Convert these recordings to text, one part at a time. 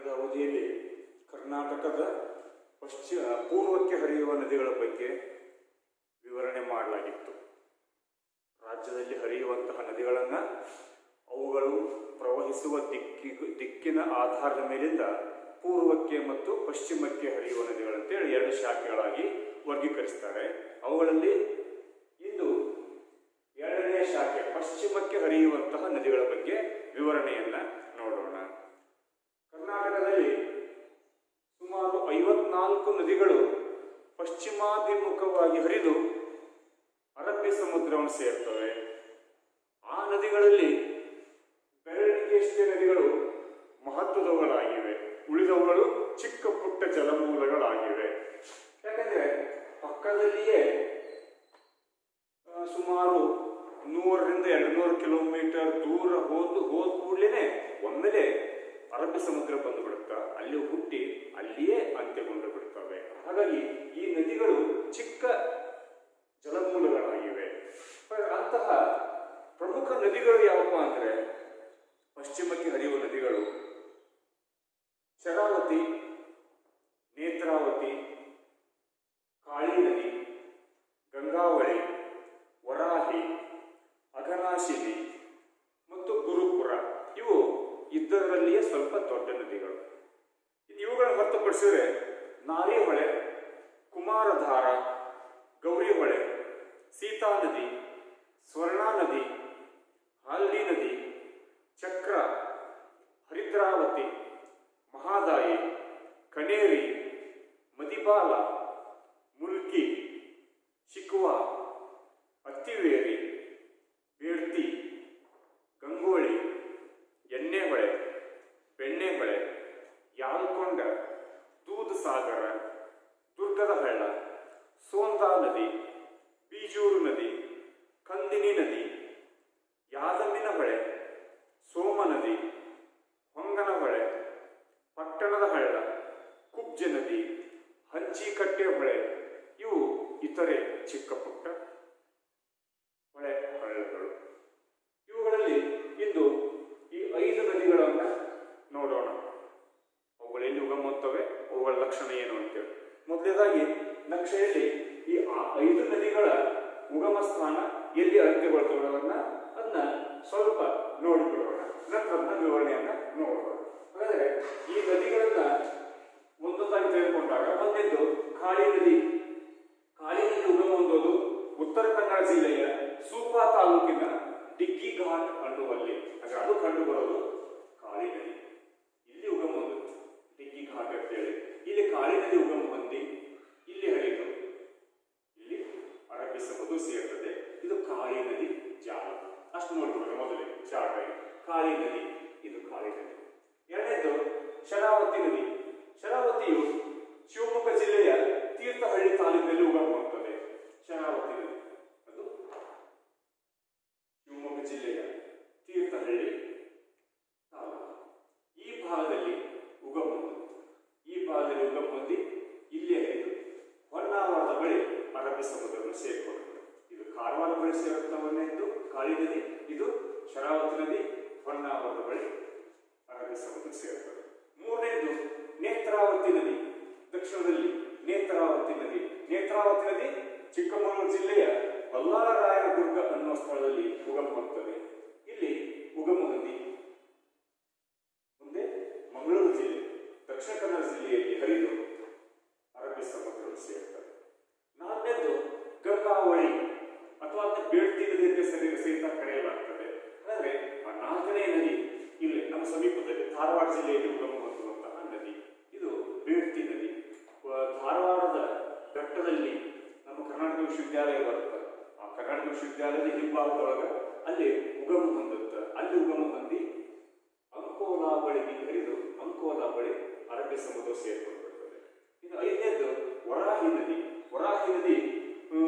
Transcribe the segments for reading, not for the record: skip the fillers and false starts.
ಕಳೆದ ಅವಧಿಯಲ್ಲಿ ಕರ್ನಾಟಕದ ಪೂರ್ವಕ್ಕೆ ಹರಿಯುವ ನದಿಗಳ ಬಗ್ಗೆ ವಿವರಣೆ ಮಾಡಲಾಗಿತ್ತು. ರಾಜ್ಯದಲ್ಲಿ ಹರಿಯುವಂತಹ ನದಿಗಳನ್ನು ಅವುಗಳು ಪ್ರವಹಿಸುವ ದಿಕ್ಕಿನ ಆಧಾರದ ಮೇಲಿಂದ ಪೂರ್ವಕ್ಕೆ ಮತ್ತು ಪಶ್ಚಿಮಕ್ಕೆ ಹರಿಯುವ ನದಿಗಳಂತೇಳಿ ಎರಡು ಶಾಖೆಗಳಾಗಿ ವರ್ಗೀಕರಿಸ್ತಾರೆ. ಅವುಗಳಲ್ಲಿ ಇಂದು ಎರಡನೇ ಶಾಖೆ ಪಶ್ಚಿಮಕ್ಕೆ ಹರಿಯುವಂತಹ ನದಿಗಳ ಬಗ್ಗೆ ವಿವರಣೆಯನ್ನ ನೋಡೋಣ. ಕರ್ನಾಟಕದಲ್ಲಿ ಸುಮಾರು 54 ನದಿಗಳು ಪಶ್ಚಿಮಾಭಿಮುಖವಾಗಿ ಹರಿದು ಅರಬ್ಬಿ ಸಮುದ್ರವನ್ನು ಸೇರ್ತವೆ. ಆ ನದಿಗಳಲ್ಲಿ ಬೆರಳಿಗೆಷ್ಟೇ ನದಿಗಳು ಮಹತ್ವದವುಗಳಾಗಿವೆ, ಉಳಿದವುಗಳು ಚಿಕ್ಕ ಪುಟ್ಟ ಜಲಮೂಲಗಳಾಗಿವೆ. ಯಾಕಂದ್ರೆ ಪಕ್ಕದಲ್ಲಿಯೇ ಸುಮಾರು 100-200 ಕಿಲೋಮೀಟರ್ ದೂರ ಹೋದ ಕೂಡಲೇ ಒಮ್ಮೆಲೆ ಅರಬ್ಬಿ ಸಮುದ್ರ ಬಂದು ಬಿಡುತ್ತಾ, ಅಲ್ಲಿ ಹುಟ್ಟಿ ಅಲ್ಲಿಯೇ ಅಂತ್ಯಗೊಂಡು ಬಿಡುತ್ತವೆ. ಹಾಗಾಗಿ ಈ ನದಿಗಳು ಚಿಕ್ಕ ಜಲಮೂಲಗಳಾಗಿವೆ. ಅಂತಹ ಪ್ರಮುಖ ನದಿಗಳು ಯಾವಪ್ಪ ಅಂದ್ರೆ ಪಶ್ಚಿಮಕ್ಕೆ ಹರಿಯುವ ನದಿಗಳು ಶರಾವತಿ, ನೇತ್ರಾವತಿ, ಕಾಳಿ ನದಿ, ಗಂಗಾವಳಿ, ವರಾಹಿ, ಅಘನಾಶಿನಿ ಮತ್ತು ಗುರುಪುರ. ಇವು ಇದ್ದರಲ್ಲಿಯೇ ಸ್ವಲ್ಪ ದೊಡ್ಡ ನದಿಗಳು. ಇವುಗಳನ್ನು ಹೊರತುಪಡಿಸಿದರೆ ನಾರಿಹೊಳೆ, ಕುಮಾರಧಾರ, ಗೌರಿಹೊಳೆ, ಸೀತಾ ನದಿ, ಸ್ವರ್ಣಾ ನದಿ, ಹಾಲ್ದಿ ನದಿ, ಚಕ್ರ, ಹರಿದ್ರಾವತಿ, ಮಹಾದಾಯಿ, ಕನೇರಿ, ಮದಿಬಾಲ, ಮುಲ್ಕಿ, ಶಿಕುವಾ, ಅತ್ತಿವೇರಿ, ಬೇಡ್ತಿ, ಗಂಗೋಳಿ, ಎಣ್ಣೆಹೊಳೆ, ಬೆಣ್ಣೆಹೊಳೆ, ಯಾಲ್ಕೊಂಡ, ದೂಧಸಾಗರ, ದುರ್ಗದ ಹಳ್ಳ, ಸೋಂದಾ ನದಿ, ಬೀಜೂರು ನದಿ, ಕಂದಿನಿ ನದಿ, ಯಾದಮ್ಮಿನ ಹೊಳೆ, ಸೋಮ ನದಿ, ಹೊಂಗನ ಹೊಳೆ, ಪಟ್ಟಣದ ಹಳ್ಳ, ಕುಬ್ಜ ನದಿ, ಹಂಚಿಕಟ್ಟೆ ಹೊಳೆ. ಇವು ಇತರೆ ಚಿಕ್ಕ ಪುಟ್ಟ ಹೊಳೆ ಹಳ್ಳಗಳು. ಇವುಗಳಲ್ಲಿ ಇಂದು ಈ 5 ನದಿಗಳನ್ನು ನೋಡೋಣ. ಅವುಗಳು ಎಲ್ಲಿ ಉಗಮುತ್ತವೆ, ಅವುಗಳ ಲಕ್ಷಣ ಏನು ಅಂತೇಳಿ. ಮೊದಲನೇದಾಗಿ ನಕ್ಷೆಯಲ್ಲಿ ಈ 5 ನದಿಗಳ ಉಗಮ ಸ್ಥಾನ ಎಲ್ಲಿ ಅಂತ್ಯಗೊಳ್ತವೆ ಅದನ್ನ ಸ್ವಲ್ಪ ನೋಡಿಕೊಳ್ಳೋಣ. ನಂತರ ವಿವರಣೆಯನ್ನ ನೋಡೋಣ. ಹಾಗಾದ್ರೆ ಈ ನದಿಗಳನ್ನ ಒಂದೊಂದಾಗಿ ತೆಗೆದುಕೊಂಡಾಗ ಒಂದೆಂದು ಕಾಳಿ ನದಿ. ಕಾಳಿ ನದಿ ಉಗಮ ಹೊಂದೋದು ಉತ್ತರ ಕನ್ನಡ ಜಿಲ್ಲೆಯ ಸೂಪಾ ತಾಲೂಕಿನ ಡಿಗ್ಗಿ ಘಾಟ್ ಅನ್ನುವಲ್ಲಿ. ಹಾಗೆ ಅದು ಕಂಡು ಬರೋದು ಕಾಳಿ ನದಿ. ಇಲ್ಲಿ ಉಗಮ ಹೊಂದುತ್ತೆ ಡಿಗ್ಗಿ ಘಾಟ್ ಅಂತೇಳಿ. ಇಲ್ಲಿ ಕಾಳಿ ನದಿ ಉಗಮ ಹೊಂದಿ ಇಲ್ಲಿ ಹರಿದು ಇಲ್ಲಿ ಅರಬ್ಬಿ ಸಮುದ್ರ ಸೇರ್ತದೆ. ಇದು ಕಾಳಿ ನದಿ ಜಾಲ. ಅಷ್ಟು ನೋಡ್ಕೊಳ್ಳೋಣ. ಮೊದಲೇ ಚಾರ್ಟ್ ಕಾಳಿ ನದಿ, ಇದು ಕಾಳಿ ನದಿ. ಎರಡನೇದು ಶರಾವತಿ ನದಿ. ಶರಾವತಿಯು ಶಿವಮೊಗ್ಗ ಜಿಲ್ಲೆಯ ತೀರ್ಥಹಳ್ಳಿ ತಾಲೂಕಿನಲ್ಲಿ ಉಗಮವಾಗುತ್ತದೆ. ಶರಾವತಿ ನದಿ ಅದು ಶಿವಮೊಗ್ಗ ಜಿಲ್ಲೆಯ ತೀರ್ಥಹಳ್ಳಿ ತಾಲೂಕು. ಈ ಭಾಗದಲ್ಲಿ ಉಗಮ ಹೊಂದಿ ಇಲ್ಲೇ ಹರಿದು ಹೊನ್ನಾವರದ ಬಳಿ ಅರಬ್ಬಿ ಸಮುದ್ರವನ್ನು ಸೇರಿಕೊಳ್ಳುತ್ತದೆ. ಇದು ಕಾರವಾರ ಬಳಿ ಸೇರುತ್ತವನ್ನೇದು ಕಾಳಿ ನದಿ, ಇದು ಶರಾವತಿ ನದಿ ಹೊನ್ನಾವರದ ಬಳಿ ಅರಬ್ಬಿ ಸಮುದ್ರ ಸೇರುತ್ತದೆ. ಮೂರನೇದು ನೇತ್ರಾವತಿ ನದಿ. ದಕ್ಷಿಣದಲ್ಲಿ ನೇತ್ರಾವತಿ ನದಿ. ನೇತ್ರಾವತಿ ನದಿ ಚಿಕ್ಕಮಗಳೂರು ಜಿಲ್ಲೆಯ ಬಲ್ಲಾಳರಾಯನದುರ್ಗ ಅನ್ನುವ ಸ್ಥಳದಲ್ಲಿ ಉಗಮ ಹೊಂದುತ್ತದೆ. ಇಲ್ಲಿ ಉಗಮ ಹೊಂದಿ ಮುಂದೆ ಮಂಗಳೂರು ಜಿಲ್ಲೆ, ದಕ್ಷಿಣ ಕನ್ನಡ ಜಿಲ್ಲೆಯಲ್ಲಿ ಹರಿದು ಅರಬ್ಬಿ ಸಮುದ್ರವನ್ನು ಸೇರುತ್ತದೆ. ನಾಲ್ಕನೇದು ಗಂಗಾವಳಿ ಅಥವಾ ಬೇಡ್ತಿ ನದಿ ಅಂತ ಸಹಿತ ಕರೆಯಲಾಗ್ತದೆ. ಆದರೆ ಆ 4ನೇ ನದಿ ಇಲ್ಲಿ ನಮ್ಮ ಸಮೀಪದಲ್ಲಿ ಧಾರವಾಡ ಜಿಲ್ಲೆಯಲ್ಲಿ ಉಗಮ ಹೊಂದುವಂತಹ ನದಿ. ಇದು ಬೇಡ್ತಿ ನದಿ. ಧಾರವಾಡದ ಬೆಟ್ಟದಲ್ಲಿ ನಮ್ಮ ಕರ್ನಾಟಕ ವಿಶ್ವವಿದ್ಯಾಲಯ ಬರುತ್ತೆ. ಆ ಕರ್ನಾಟಕ ವಿಶ್ವವಿದ್ಯಾಲಯದ ಹಿಂಭಾಗದೊಳಗೆ ಅಲ್ಲಿ ಉಗಮ ಹೊಂದುತ್ತೆ. ಅಲ್ಲಿ ಉಗಮ ಹೊಂದಿ ಅಂಕೋಲಾ ಬಳಿಗೆ ಹರಿದು ಅಂಕೋಲಾ ಬಳಿ ಅರಬ್ಬಿ ಸಮುದ್ರ ಸೇರಿಕೊಂಡಿರುತ್ತದೆ. ಇನ್ನು 5ನೇದು ವರಾಹಿ ನದಿ. ವರಾಹಿ ನದಿ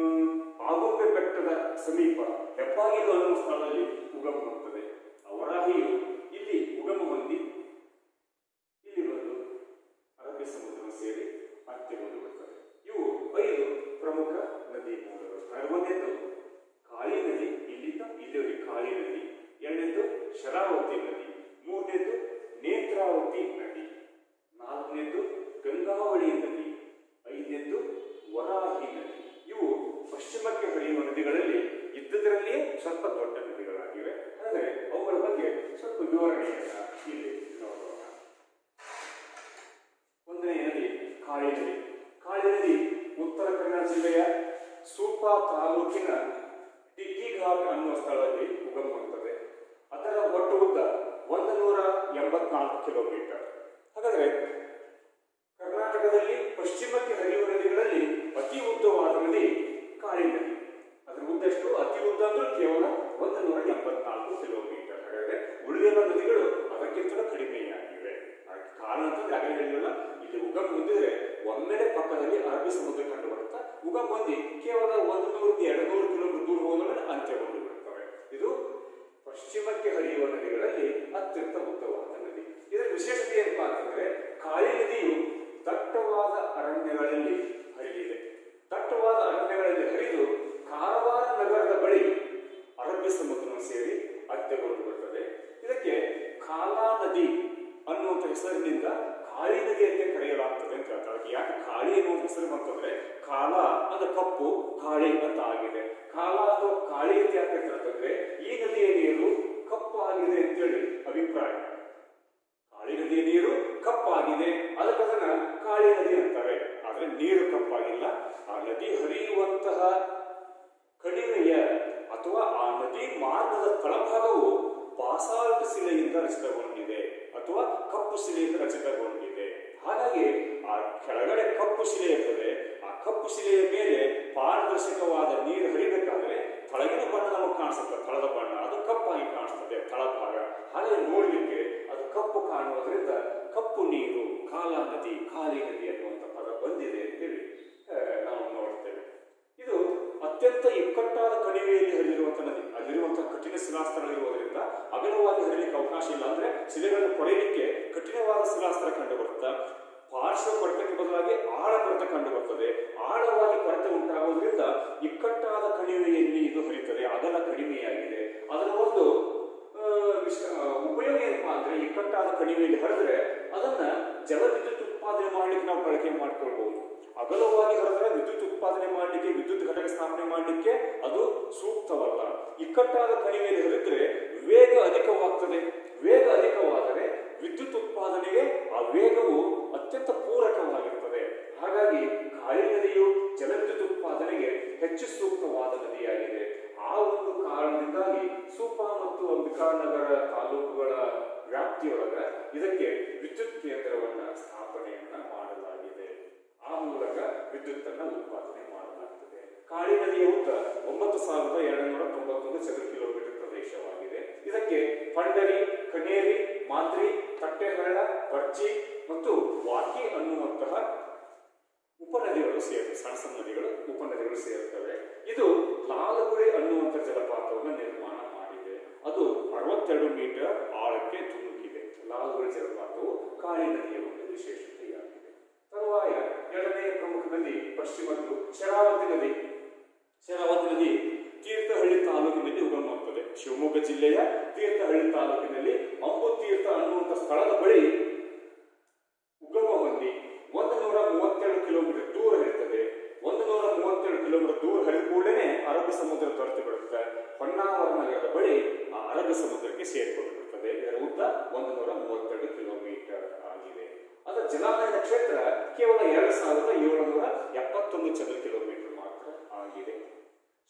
ಆಗುಂಬೆ ಬೆಟ್ಟದ ಸಮೀಪ ಹೆಬ್ಬಾಗಿಲು ಅನ್ನುವ ಸ್ಥಳದಲ್ಲಿ ಉಗಮ ಹೊಂದುತ್ತದೆ. ಆ ವರಾಹಿಯು ಇಲ್ಲಿ ಉಗಮ ಹೊಂದಿ ಇಲ್ಲಿ ಬಂದು ಅರಬ್ಬಿ ಸಮುದ್ರ ಸೇರಿ ಅಂತ್ಯಗೊಂಡು ಬಿಡುತ್ತದೆ. ಇವು 5 ಪ್ರಮುಖ ನದಿ ಮೂಲಗಳು. 1ನೇದು ಕಾಳಿ ನದಿ, ಇಲ್ಲಿಂದ ಇಲ್ಲಿವರೆಗೆ ಕಾಳಿ ನದಿ. 2ನೇದು ಶರಾವತಿ ನದಿ. 3ನೇದು ನೇತ್ರಾವತಿ ನದಿ. ಸ್ವಲ್ಪ ದೊಡ್ಡ ನದಿಗಳಾಗಿವೆ. ಆದರೆ ಅವುಗಳ ಬಗ್ಗೆ ಸ್ವಲ್ಪ ವಿವರಣೆಯನ್ನ ಇಲ್ಲಿ ನೋಡೋಣ. ಒಂದನೇ ನದಿ ಕಾಳಿ ನದಿ. ಕಾಳಿ ನದಿ ಉತ್ತರ ಕನ್ನಡ ಜಿಲ್ಲೆಯ ಸೂಪಾ ತಾಲೂಕಿನ ಡಿಗ್ಗಿಘಾಟ್ ಅನ್ನುವ ಸ್ಥಳದಲ್ಲಿ ಉಗಮಗೊಳ್ಳುತ್ತದೆ. ಅದರ ಒಟ್ಟು ಉದ್ದ 184 ಕಿಲೋಮೀಟರ್. ಹಾಗಾದರೆ ಕರ್ನಾಟಕದಲ್ಲಿ ಪಶ್ಚಿಮಕ್ಕೆ ಹರಿಯುವ ನದಿಗಳಲ್ಲಿ ಅತಿ ಉದ್ದವಾದ ನದಿ ಕಾಳಿ ನದಿ. ಅದರ ಉದ್ದ ಎಷ್ಟು? ಅತಿ ಉದ್ದ ಅಂದ್ರೆ ಕೇವಲ 184 ಕಿಲೋಮೀಟರ್. ಹಾಗಾದರೆ ಉಳಿದ ನದಿಗಳು ಅದಕ್ಕಿಂತ ಕಡಿಮೆಯಾಗಿವೆ. ಕಾರಣ ಅಂತಂದ್ರೆ ಆಗಲೇ ಹೇಳಿಲ್ಲ, ಇಲ್ಲಿ ಉಗಮ ಹೊಂದಿದ್ರೆ ಒಮ್ಮೆಲೆ ಪಕ್ಕದಲ್ಲಿ ಅರಬ್ಬಿ ಸಮುದ್ರ ಕಂಡು ಬರುತ್ತಾ ಉಗಮ ಹೊಂದಿ ಕೇವಲ 100-200 ಕಿಲೋಮೀಟರ್ ದೂರ ಹೋದರೆ ಅಂತ್ಯಗೊಂಡು ಬಿಡುತ್ತವೆ. ಇದು ಪಶ್ಚಿಮಕ್ಕೆ ಹರಿಯುವ ನದಿಗಳಲ್ಲಿ ಅತ್ಯಂತ ಉದ್ದವಾದ ನದಿ. ಇದರ ವಿಶೇಷತೆ ಏನಪ್ಪಾ ಅಂತಂದ್ರೆ ಕಾಳಿ ನದಿಯು ದಟ್ಟವಾದ ಅರಣ್ಯಗಳಲ್ಲಿ ಹರಿದಿದೆ. ದಟ್ಟವಾದ ಅರಣ್ಯಗಳಲ್ಲಿ ಹರಿದು ಕಾರವಾರ ನಗರದ ಬಳಿ ಅರಬ್ಬಿ ಸಮುದ್ರವನ್ನು ಸೇರಿ ಅಂತ್ಯಗೊಂಡು ಬರುತ್ತದೆ. ಇದಕ್ಕೆ ಕಾಲಾ ನದಿ ಅನ್ನುವಂಥ ಹೆಸರಿನಿಂದ ಕಾಳಿ ನದಿ ಅಂತ ಕರೆಯಲಾಗ್ತದೆ ಅಂತ ಹೇಳ್ತಾರೆ. ಯಾಕೆ ಕಾಳಿ ಅನ್ನುವಂಥ ಹೆಸರು ಬಂತಂದ್ರೆ ಕಾಲ ಅದು ಕಪ್ಪು, ಕಾಳಿ ಅಂತ ಆಗಿದೆ. ಕಾಲ ಅಥವಾ ಕಾಳಿ ಅಂತ ಯಾಕೆ ಅಂತಂದ್ರೆ ಈ ನದಿಯ ನೀರು ಕಪ್ಪಾಗಿದೆ ಅಂತೇಳಿ ಅಭಿಪ್ರಾಯ. ಕಾಳಿ ನದಿಯ ನೀರು ಕಪ್ಪಾಗಿದೆ, ಅದಕ್ಕೆ ಅದನ್ನ ಕಾಳಿ ನದಿ ಅಂತಾರೆ. ಆದ್ರೆ ನೀರು ಕಪ್ಪಾಗಿಲ್ಲ. ಆ ನದಿ ಹರಿಯುವಂತಹ ಕಣಿವೆಯ ಅಥವಾ ಆ ನದಿ ಮಾರ್ಗದ ತಳಭಾಗವು ಬಾಸಾಲ್ಟ್ ಶಿಲೆಯಿಂದ ರಚಿತಗೊಂಡಿದೆ ಅಥವಾ ಕಪ್ಪು ಶಿಲೆಯಿಂದ ರಚಿತಗೊಂಡಿದೆ. ಹಾಗಾಗಿ ಆ ಕೆಳಗಡೆ ಕಪ್ಪು ಶಿಲೆ ಇರ್ತದೆ. ಆ ಕಪ್ಪು ಶಿಲೆಯ ಮೇಲೆ ಪಾರದರ್ಶಕವಾದ ನೀರು ಹರಿಬೇಕಾದ್ರೆ ತಳಗಿನ ಬಣ್ಣ ನಮಗೆ ಕಾಣಿಸುತ್ತೆ, ತಳದ ಬಣ್ಣ ಅದು ಕಪ್ಪಾಗಿ ಕಾಣಿಸ್ತದೆ ತಳಭಾಗ. ಹಾಗೆ ನೋಡ್ಲಿಕ್ಕೆ ಅದು ಕಪ್ಪು ಕಾಣುವುದರಿಂದ ಕಪ್ಪು ನೀರು, ಕಾಲಾ ನದಿ, ಕಾಳಿ ನದಿ ಅನ್ನುವಂಥ ಪದ ಬಂದಿದೆ ಅಂತೇಳಿ ನಾವು ನೋಡ್ತೇವೆ. ಇದು ಅತ್ಯಂತ ಇಕ್ಕಟ್ಟಾದ ಕಣಿವೆಯಲ್ಲಿ ಹರಿದಿರುವಂತಹ ನದಿ. ಅಲ್ಲಿರುವಂತಹ ಕಠಿಣ ಶಿಲಾಸ್ತ್ರಗಳಿರುವುದರಿಂದ ಅಗಲವಾಗಿ ಹರಿಯಲಿಕ್ಕೆ ಅವಕಾಶ ಇಲ್ಲ. ಅಂದ್ರೆ ಶಿಲೆಗಳನ್ನು ಕೊರೆಯಲಿಕ್ಕೆ ಕಠಿಣವಾದ ಶಿಲಾಸ್ತ್ರ ಕಂಡು ಬರುತ್ತಾ ಪಾರ್ಶ್ವ ಕೊರತೆಗೆ ಬದಲಾಗಿ ಆಳ ಕೊರತೆ ಕಂಡು ಬರ್ತದೆ. ಆಳವಾಗಿ ಕೊರತೆ ಉಂಟಾಗುವುದರಿಂದ ಇಕ್ಕಟ್ಟಾದ ಕಣಿವೆಯಲ್ಲಿ ಇದು ಹರಿಯುತ್ತದೆ. ಅಗಲ ಕಡಿಮೆಯಾಗಿದೆ. ಅದರ ಒಂದು ಉಪಯೋಗ ಏನಪ್ಪಾ ಅಂದ್ರೆ ಇಕ್ಕಟ್ಟಾದ ಕಣಿವೆಯಲ್ಲಿ ಹರಿದ್ರೆ ಅದನ್ನ ಜಲವಿದ್ಯುತ್ ಉತ್ಪಾದನೆ ಮಾಡಲಿಕ್ಕೆ ನಾವು ಬಳಕೆ ಮಾಡಿಕೊಳ್ಬಹುದು. ಅಗಲವಾಗಿ ಹರಿದ್ರೆ ವಿದ್ಯುತ್ ಉತ್ಪಾದನೆ ಮಾಡಲಿಕ್ಕೆ, ವಿದ್ಯುತ್ ಘಟಕ ಸ್ಥಾಪನೆ ಮಾಡಲಿಕ್ಕೆ ಅದು ಸೂಕ್ತವಲ್ಲ. ಇಕ್ಕಟ್ಟಾದ ಕಣಿವೆಯಲ್ಲಿ ಹರಿದ್ರೆ ವೇಗ ಅಧಿಕವಾಗ್ತದೆ. ವೇಗ ಅಧಿಕವಾದರೆ ವಿದ್ಯುತ್ ಉತ್ಪಾದನೆಗೆ ಆ ವೇಗವು ಅತ್ಯಂತ ಪೂರಕವಾಗಿರುತ್ತದೆ. ಹಾಗಾಗಿ ಕಾಳಿ ನದಿಯು ಜಲವಿದ್ಯುತ್ ಉತ್ಪಾದನೆಗೆ ಹೆಚ್ಚು ಸೂಕ್ತವಾದ ನದಿಯಾಗಿದೆ. ಆ ಒಂದು ಕಾರಣದಿಂದಾಗಿ ಸೂಪಾ ಮತ್ತು ಅಂಬಿಕಾನಗರ ತಾಲೂಕುಗಳ ವ್ಯಾಪ್ತಿಯೊಳಗ ಇದಕ್ಕೆ ವಿದ್ಯುತ್ ಕೇಂದ್ರವನ್ನ ಸ್ಥಾಪನೆಯನ್ನ ಮಾಡಲಾಗಿದೆ. ಆ ಮೂಲಕ ವಿದ್ಯುತ್ ಅನ್ನ ಉತ್ಪಾದನೆ ಮಾಡಲಾಗುತ್ತದೆ. ಕಾಳಿ ನದಿಯ ಉದ್ದ 9291 ಚದರ ಕಿಲೋಮೀಟರ್ ಪ್ರದೇಶವಾಗಿದೆ. ಇದಕ್ಕೆ ಪಂಡರಿ, ಕನೇರಿ, ಮಾದ್ರಿ, ತಟ್ಟೆಹಳ್ಳ, ಬರ್ಚಿ ಮತ್ತು ವಾಕಿ ಅನ್ನುವಂತಹ ಉಪನದಿಗಳು ಸೇರ್ತವೆ. ಸಣ್ಣ ಸಣ್ಣ ನದಿಗಳು ಉಪನದಿಗಳು ಸೇರುತ್ತವೆ. ಇದು ಲಾಲಗುಡಿ ಅನ್ನುವಂಥ ಜಲಪಾತವನ್ನು ನಿರ್ಮಾಣ ಮಾಡಿದೆ. ಅದು 62 ಮೀಟರ್ ಆಳಕ್ಕೆ ಧುಮುಕಿದೆ. ಲಾಲಗುಡಿ ಜಲಪಾತವು ಕಾಳಿ ನದಿಯ ಒಂದು ವಿಶೇಷತೆಯಾಗಿದೆ. ತರುವಾಯ ಎರಡನೆಯ ಪ್ರಮುಖ ನದಿ ಪಶ್ಚಿಮದ್ದು ಶರಾವತಿ ನದಿ. ಶರಾವತಿ ನದಿ ತೀರ್ಥಹಳ್ಳಿ ತಾಲೂಕಿನಲ್ಲಿ ಉಗಮವಾಗುತ್ತದೆ. ಶಿವಮೊಗ್ಗ ಜಿಲ್ಲೆಯ ತೀರ್ಥಹಳ್ಳಿ ತಾಲೂಕಿನಲ್ಲಿ ಅಂಬುತೀರ್ಥ ಅನ್ನುವಂಥ ಸ್ಥಳದ ಬಳಿ ಉಗಮ ಹೊಂದಿ 137 ಕಿಲೋಮೀಟರ್ ದೂರ ಇರುತ್ತದೆ. 137 ಕಿಲೋಮೀಟರ್ ದೂರ ಹರಿದ ಕೂಡಲೇ ಅರಬ್ಬಿ ಸಮುದ್ರ ತೊರೆತು ಬಿಡುತ್ತೆ. ಹೊನ್ನಾವರ ನಗರದ ಬಳಿ ಆ ಅರಬ್ಬಿ ಸಮುದ್ರಕ್ಕೆ ಸೇರಿಕೊಂಡು ಬಿಡುತ್ತದೆ. ಇದರ ಉದ್ದ 132 ಕಿಲೋಮೀಟರ್ ಆಗಿದೆ. ಅದರ ಜಲಾನಯನ ಕ್ಷೇತ್ರ ಕೇವಲ 2771 ಚದರ ಕಿಲೋಮೀಟರ್ ಮಾತ್ರ ಆಗಿದೆ.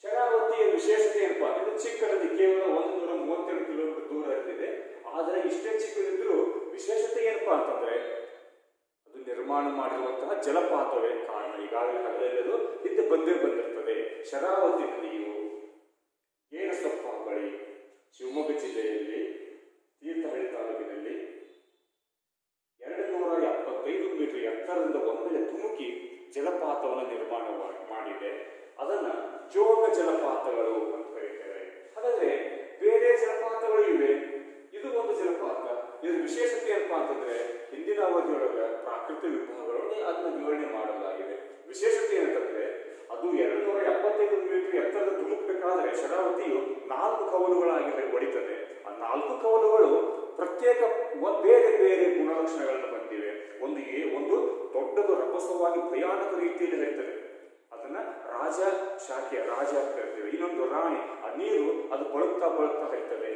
ಶರಾವತಿಯ ವಿಶೇಷತೆ ಏನಪ್ಪಾ ಇದು ಚಿಕ್ಕ ನದಿ, ಕೇವಲ 132 ಕಿಲೋಮೀಟರ್ ದೂರ ಇರ್ತಿದೆ. ಆದರೆ ಇಷ್ಟೇ ಚಿಕ್ಕದಿದ್ರೂ ವಿಶೇಷತೆ ಏನಪ್ಪಾ ಅಂತಂದ್ರೆ ಅದು ನಿರ್ಮಾಣ ಮಾಡಿರುವಂತಹ ಜಲಪಾತವೇ ಕಾರಣ. ಈಗಾಗಲೇ ಹಗಲೆಲ್ಲದು ಹಿಂದೆ ಬಂದಿರ್ತದೆ. ಶರಾವತಿ ನದಿಯು ಏರಸೊಪ್ಪ ಬಳಿ ಶಿವಮೊಗ್ಗ ಜಿಲ್ಲೆಯಲ್ಲಿ ತೀರ್ಥಹಳ್ಳಿ ತಾಲೂಕಿನಲ್ಲಿ 275 ಮೀಟರ್ ಎತ್ತರದಿಂದ ಒಮ್ಮೆಲೆ ಧುಮುಕಿ ಜಲಪಾತವನ್ನು ನಿರ್ಮಾಣ ಮಾಡಿದೆ. ಅದನ್ನ ಜೋಗ ಜಲಪಾತಗಳು ಅಂತ ಕರೀತಾರೆ. ಹಾಗಾದ್ರೆ ಬೇರೆ ಜಲಪಾತಗಳು ಇವೆ, ಇದು ಒಂದು ಜಲಪಾತ. ಇದರ ವಿಶೇಷತೆ ಏನಪ್ಪಾ ಅಂತಂದ್ರೆ ಹಿಂದಿನ ಅವಧಿಯೊಳಗ ಪ್ರಾಕೃತಿಕ ವಿಭಾಗಗಳನ್ನು ಅದನ್ನ ವಿವರಣೆ ಮಾಡಲಾಗಿದೆ. ವಿಶೇಷತೆ ಏನಂತಂದ್ರೆ ಅದು 275 ಮೀಟರ್ ಎತ್ತರದ ಧುಮುಕಬೇಕಾದ್ರೆ ಶರಾವತಿಯು 4 ಕವಲುಗಳಾಗಿ ಹೊಡಿತದೆ. ಆ 4 ಕವಲುಗಳು ಪ್ರತ್ಯೇಕ ಬೇರೆ ಬೇರೆ ಗುಣಲಕ್ಷಣಗಳನ್ನು ಹೊಂದಿವೆ. ಒಂದು ದೊಡ್ಡದು ರಭಸವಾಗಿ ಭಯಾನಕ ರೀತಿಯಲ್ಲಿ ಹರಿತದೆ, ಅದನ್ನ ರಾಜ ಶಾಖೆ, ರಾಜ ಅಂತ ಕರಿತೇವೆ. ಇನ್ನೊಂದು ರಾಣಿ, ಆ ನೀರು ಅದು ಅದು ಬಳಕ್ತಾ ಬಳಕ್ತಾ ಹರಿತದೆ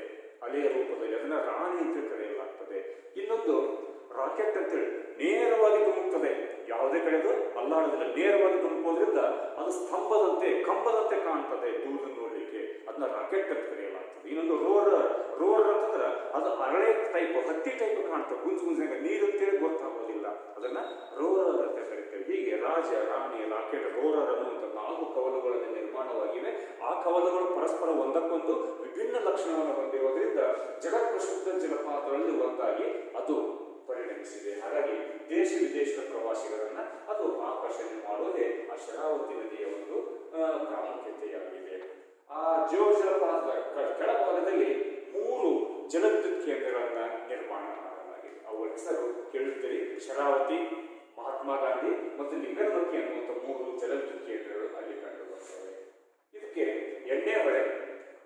ಅಲೆಯ ರೂಪದಲ್ಲಿ. ಅದನ್ನ ರಾಣಿ ಅಂತ ಕರೆಯಲಾಗ್ತದೆ. ಇನ್ನೊಂದು ರಾಕೆಟ್ ಅಂತೇಳಿ ನೇರವಾಗಿ ಧುಮುಕ್ತದೆ, ಯಾವುದೇ ಕಡೆದು ಅಲ್ಲಾಡೋದಿಲ್ಲ, ನೇರವಾಗಿ ಧುಮುಕೋದ್ರಿಂದ ಅದು ಸ್ತಂಭದಂತೆ ಕಂಬದಂತೆ ಕಾಣ್ತದೆ ದೂರ ನೋಡ್ಲಿಕ್ಕೆ, ಅದನ್ನ ರಾಕೆಟ್ ಅಂತ ಕರೆಯಲಾಗ್ತದೆ. ಇನ್ನೊಂದು ರೋರ್ ಅಂತಂದ್ರೆ ಅದು ಅರಳೆ ಟೈಪ್, ಹತ್ತಿ ಟೈಪ್ ಕಾಣ್ತದೆ, ಗುಂಜು ನೀರು ಅಂತೇಳಿ ಗೊತ್ತಾಗೋದಿಲ್ಲ, ಅದನ್ನ ರೋರರ್ ಅಂತ ಕರೀತೇವೆ. ಹೀಗೆ ರಾಜ, ರಾಣಿ, ರಾಕೆಟ್, ರೋರರ್ ಅನ್ನುವಂಥ 4 ಕವಲುಗಳಲ್ಲಿ ನಿರ್ಮಾಣವಾಗಿವೆ. ಆ ಕವಲುಗಳು ಪರಸ್ಪರ ಒಂದಕ್ಕೊಂದು ವಿಭಿನ್ನ ಲಕ್ಷಣವನ್ನು ಹೊಂದಿರುವುದರಿಂದ ಜಗತ್ಪ್ರಸಿದ್ಧ ಜಲಪಾತಗಳಲ್ಲಿ ಒಂದಾಗಿ ಅದು ಪರಿಣಮಿಸಿದೆ. ಹಾಗಾಗಿ ದೇಶ ವಿದೇಶದ ಪ್ರವಾಸಿಗರನ್ನ ಅದು ಆಕರ್ಷಣೆ ಮಾಡುವುದೇ ಆ ಶರಾವತಿ ನದಿಯ ಒಂದು ಪ್ರಾಮುಖ್ಯತೆಯಾಗಿದೆ. ಆ ಜೋಗ ಜಲಪಾತದ ಕೆಳಭಾಗದಲ್ಲಿ 3 ಜಲವಿದ್ಯುತ್ ಕೇಂದ್ರಗಳನ್ನ ನಿರ್ಮಾಣ ಮಾಡಲಾಗಿದೆ. ಅವುಗಳ ಹೆಸರು ಕೇಳುತ್ತೀರಿ, ಶರಾವತಿ, ಮಹಾತ್ಮ ಗಾಂಧಿ ಮತ್ತು ಲಿಂಗನಮಕ್ಕಿ ಅನ್ನುವಂಥ 3 ಜಲವಿದ್ಯುತ್ ಕೇಂದ್ರಗಳು ಅಲ್ಲಿ ಕಂಡು ಬರ್ತವೆ. ಇದಕ್ಕೆ ಎಣ್ಣೆಹೊಳೆ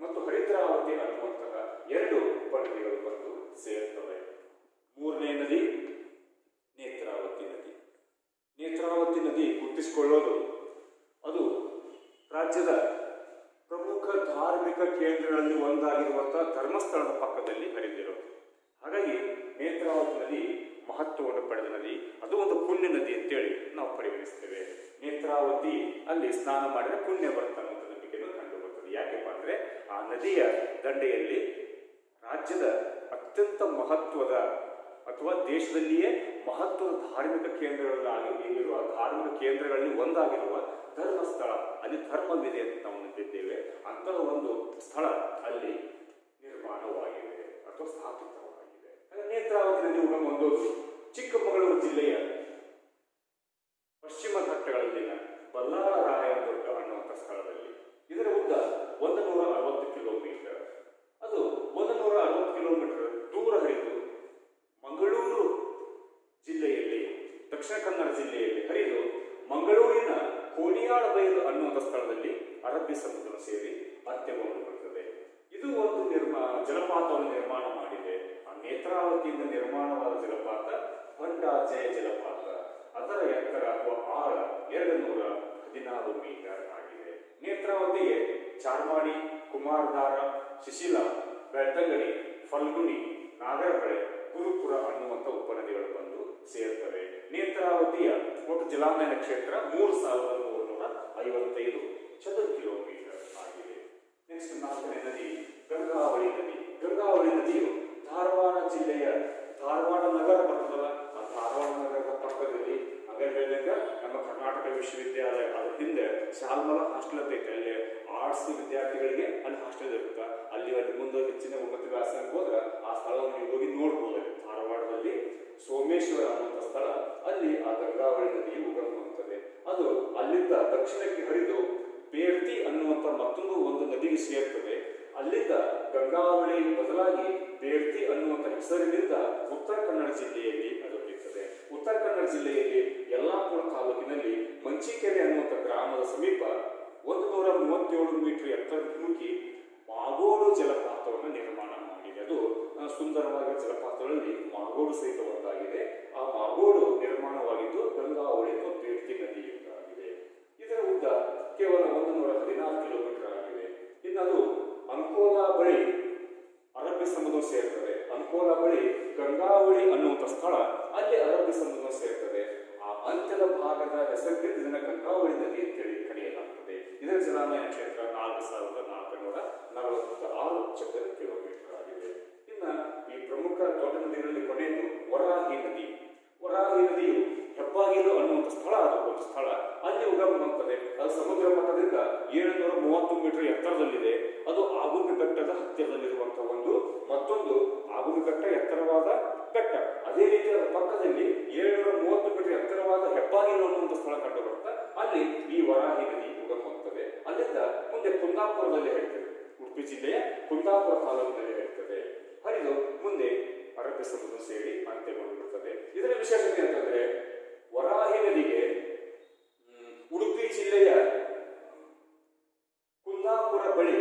ಮತ್ತು ಹರಿದ್ರಾವತಿ ಅನ್ನುವಂತಹ 2 ಉಪನದಿಗಳು ಬಂದು ಸೇರ್ತವೆ. 3ನೇ ನದಿ ನೇತ್ರಾವತಿ ನದಿ. ನೇತ್ರಾವತಿ ನದಿ ಗುರುತಿಸಿಕೊಳ್ಳೋದು ಅದು ರಾಜ್ಯದ ಪ್ರಮುಖ ಧಾರ್ಮಿಕ ಕೇಂದ್ರಗಳಲ್ಲಿ ಒಂದಾಗಿರುವಂತಹ ಧರ್ಮಸ್ಥಳದ ಪಕ್ಕದಲ್ಲಿ ಹರಿದಿರೋದು. ಹಾಗಾಗಿ ನೇತ್ರಾವತಿ ನದಿ ಮಹತ್ವವನ್ನು ಪಡೆದ ನದಿ, ಅದು ಒಂದು ಪುಣ್ಯ ನದಿ ಅಂತೇಳಿ ನಾವು ಪರಿಗಣಿಸ್ತೇವೆ. ನೇತ್ರಾವತಿ ಅಲ್ಲಿ ಸ್ನಾನ ಮಾಡಿದ್ರೆ ಪುಣ್ಯ ಬರುತ್ತೆ ಅನ್ನುವಂಥ ನಂಬಿಕೆಯನ್ನು ಕಂಡು ಬರ್ತದೆ. ಯಾಕೆಪ್ಪ ಅಂದ್ರೆ ಆ ನದಿಯ ದಂಡೆಯಲ್ಲಿ ರಾಜ್ಯದ ಅತ್ಯಂತ ಮಹತ್ವದ ಅಥವಾ ದೇಶದಲ್ಲಿಯೇ ಮಹತ್ವದ ಧಾರ್ಮಿಕ ಕೇಂದ್ರಗಳಲ್ಲಿ ಒಂದಾಗಿರುವ ಧರ್ಮಸ್ಥಳ, ಅಲ್ಲಿ ಧರ್ಮವಿದೆ ಅಂತ ನಾವು ನಂಬಿದ್ದೇವೆ. ಅಂತಹ ಒಂದು ಸ್ಥಳ ಅಲ್ಲಿ ನಿರ್ಮಾಣವಾಗಿದೆ ಅಥವಾ ಸ್ಥಾಪಿತವಾಗಿದೆ. ನೇತ್ರಾವತಿ ನದಿ ಉಗಮ ಹೊಂದೋದು ಚಿಕ್ಕಮಗಳೂರು ಜಿಲ್ಲೆಯ ಪಶ್ಚಿಮ ಘಟ್ಟಗಳಲ್ಲಿನ ಬಲ್ಲಾಳರಾಯನದುರ್ಗ ಅನ್ನುವಂಥ ಸ್ಥಳದಲ್ಲಿ. ಇದರ ಉದ್ದ 160 ಕಿಲೋಮೀಟರ್. ಅದು 160 ಕಿಲೋಮೀಟರ್ ದೂರ ಹರಿದು ಮಂಗಳೂರು ಜಿಲ್ಲೆಯಲ್ಲಿ, ದಕ್ಷಿಣ ಕನ್ನಡ ಜಿಲ್ಲೆಯಲ್ಲಿ ಹರಿದು ಮಂಗಳೂರಿನ ಕೋಡಿಯಾಳ ಬಯಲು ಅನ್ನುವಂಥ ಸ್ಥಳದಲ್ಲಿ ಅರಬ್ಬಿ ಸಮುದ್ರ ಸೇರಿ ಅಂತ್ಯಗೊಂಡಿರುತ್ತದೆ. ಇದು ಒಂದು ಜಲಪಾತವನ್ನು ನಿರ್ಮಾಣ ಮಾಡಿದೆ. ಆ ನೇತ್ರಾವತಿಯಿಂದ ನಿರ್ಮಾಣವಾದ ಜಲಪಾತ ಹೊಂಡಾಜಯ ಜಲಪಾತ. ಅದರ ಎತ್ತರ ಅಥವಾ ಆಳ 216 ಮೀಟರ್ ಆಗಿದೆ. ನೇತ್ರಾವತಿಗೆ ಚಾರ್ಮಾಡಿ, ಕುಮಾರಧಾರ, ಶಿಶಿಲಾ, ಬೆಳ್ತಂಗಡಿ, ಫಲ್ಗುಣಿ, ನಾಗರಹೊಳೆ, ಗುರುಪುರ ಅನ್ನುವಂಥ ಉಪನದಿಗಳು ಬಂದು ಸೇರ್ತವೆ. ನೇತ್ರಾವತಿಯ ಒಟ್ಟು ಜಲಾನಯನ ಕ್ಷೇತ್ರ 3355 ಚದುರ ಕಿಲೋಮೀಟರ್ ಆಗಿದೆ. ನೆಕ್ಸ್ಟ್ 4ನೇ ನದಿ ಗಂಗಾವಳಿ ನದಿ. ಗಂಗಾವಳಿ ನದಿಯು ಧಾರವಾಡ ಜಿಲ್ಲೆಯ ಧಾರವಾಡ ನಗರ ಬರ್ತದಲ್ಲ, ಆ ಧಾರವಾಡ ನಗರದ ಪಕ್ಕದಲ್ಲಿ ಹಾಗೆ ಹೇಳಿದಾಗ ನಮ್ಮ ಕರ್ನಾಟಕ ವಿಶ್ವವಿದ್ಯಾಲಯ ಅದ್ರ ಹಿಂದೆ ಶಾಲ್ಮಲ ಹಾಸ್ಟೆಲ್ ಅಂತ ಐತೆ. ಅಲ್ಲಿ ಆರ್ಟ್ಸ್ ವಿದ್ಯಾರ್ಥಿಗಳಿಗೆ ಅಲ್ಲಿ ಹಾಸ್ಟೆಲ್ ಇರುತ್ತೆ. ಅಲ್ಲಿ ಮುಂದೆ ಹೆಚ್ಚಿನ ಉನ್ನತ ವ್ಯಾಸಂಗಕ್ಕೆ ಹೋದ್ರೆ ಆ ಸ್ಥಳವನ್ನು ನೀವು ಹೋಗಿ ನೋಡ್ಬೋದು. ಧಾರವಾಡದಲ್ಲಿ ಸೋಮೇಶ್ವರ ಅನ್ನುವಂಥ ಸ್ಥಳ, ಅಲ್ಲಿ ಆ ಗಂಗಾವಳಿ ನದಿಯು ಉಗಮ ಹೊಂದುತ್ತದೆ. ಅದು ಅಲ್ಲಿಂದ ದಕ್ಷಿಣಕ್ಕೆ ಹರಿದು ಬೇರ್ತಿ ಅನ್ನುವಂಥ ಮತ್ತೊಂದು ಒಂದು ನದಿಗೆ ಸೇರ್ತದೆ. ಅಲ್ಲಿಂದ ಗಂಗಾವಳಿ ಬದಲಾಗಿ ಬೇರ್ತಿ ಅನ್ನುವಂಥ ಹೆಸರಿನಿಂದ ಉತ್ತರ ಕನ್ನಡ ಜಿಲ್ಲೆಯಲ್ಲಿ ಅದು ಹರಿಯುತ್ತದೆ. ಉತ್ತರ ಕನ್ನಡ ಜಿಲ್ಲೆಯಲ್ಲಿ ಯಲ್ಲಾಪುರ ತಾಲೂಕಿನಲ್ಲಿ ಮಂಚಿಕೆರೆ ಅನ್ನುವಂಥ ಗ್ರಾಮದ ಸಮೀಪ 137 ಮೀಟರ್ ಎತ್ತರ ಧುಮುಕಿ ಮಾಗೋಡು ಜಲಪಾತವನ್ನು ನಿರ್ಮಾಣ ಮಾಡಿದೆ. ಅದು ಸುಂದರವಾದ ಜಲಪಾತಗಳಲ್ಲಿ ಮಾಗೋಡು ಸಹಿತ ಒಂದಾಗಿದೆ. ಆ ಮಾಗೋಡು ನಿರ್ಮಾಣವಾಗಿದ್ದು ಗಂಗಾವಳಿ ಮತ್ತು ಬೇರ್ತಿ ನದಿಯಿಂದಾಗಿದೆ. ಇದರ ಉದ್ದ ಕೇವಲ 114 ಕಿಲೋಮೀಟರ್ ಆಗಿದೆ. ಇನ್ನು ಅದು ಅಂಕೋಲಾ ಬಳಿ ಅರಬ್ಬಿ ಸಮುದ್ರ ಸೇರ್ತದೆ. ಅಂಕೋಲಾ ಬಳಿ ಗಂಗಾವಳಿ ಅನ್ನುವಂಥ ಸ್ಥಳ, ಅಲ್ಲಿ ಅರಬ್ಬಿ ಸಮುದ್ರ ಸೇರ್ತದೆ. ಆ ಅಂತ್ಯದ ಭಾಗದ ಹೆಸರಿಗೆ ಇದನ್ನ ಗಂಗಾವಳಿ ನದಿ ಅಂತೇಳಿ ಕರೆಯಲಾಗ್ತದೆ. ಇದರ ಜಲಾನಯನ ಕ್ಷೇತ್ರ 4446 ಚದರ ಕಿಲೋಮೀಟರ್ ಆಗಿದೆ. ಇನ್ನ ಈ ಪ್ರಮುಖ ದೊಡ್ಡ ನದಿಗಳಲ್ಲಿ ಕೊನೆಯದು ವರಾಹಿ ನದಿ. ವರಾಹಿ ನದಿಯು ಹೆಬ್ಬಾಗಿಲು ಅನ್ನುವಂಥ ಸ್ಥಳ, ಅದು ಒಂದು ಸ್ಥಳ, ಅಲ್ಲಿ ಉಗಮ ಹೊಂದುತ್ತದೆ. ಅದು ಸಮುದ್ರ ಮಟ್ಟದಿಂದ 730 ಮೀಟರ್ ಎತ್ತರದಲ್ಲಿದೆ. ಅದು ಆಗುಂಬೆ ಬೆಟ್ಟದ ಹತ್ತಿರದಲ್ಲಿರುವಂತಹ ಮತ್ತೊಂದು ಆಗುಂಬೆ ಬೆಟ್ಟ ಎತ್ತರವಾದ ಬೆಟ್ಟ. ಅದೇ ರೀತಿ ಅದರ ಪಕ್ಕದಲ್ಲಿ 730 ಮೀಟರ್ ಎತ್ತರವಾದ ಹೆಬ್ಬಾಗಿಲು ಅನ್ನುವಂಥ ಸ್ಥಳ ಕಂಡು ಬರುತ್ತೆ. ಅಲ್ಲಿ ಈ ವರಾಹಿ ನದಿ ಉಗಮ ಹೊಂದುತ್ತದೆ. ಅಲ್ಲಿಂದ ಮುಂದೆ ಕುಂದಾಪುರದಲ್ಲಿ ಹರಿಯುತ್ತದೆ. ಉಡುಪಿ ಜಿಲ್ಲೆಯ ಕುಂದಾಪುರ ತಾಲೂಕಿನಲ್ಲಿ ಹರಿಯುತ್ತದೆ. ಹರಿದು ಮುಂದೆ ಅರಬ್ಬಿ ಸಮುದ್ರ ಸೇರಿ ಅಂತ್ಯಗೊಂಡಿರುತ್ತದೆ. ಇದರ ವಿಶೇಷತೆ ಅಂತಂದ್ರೆ ವರಾಹಿ ನದಿಗೆ ಉಡುಪಿ ಜಿಲ್ಲೆಯ ಕುಂದಾಪುರ ಬಳಿ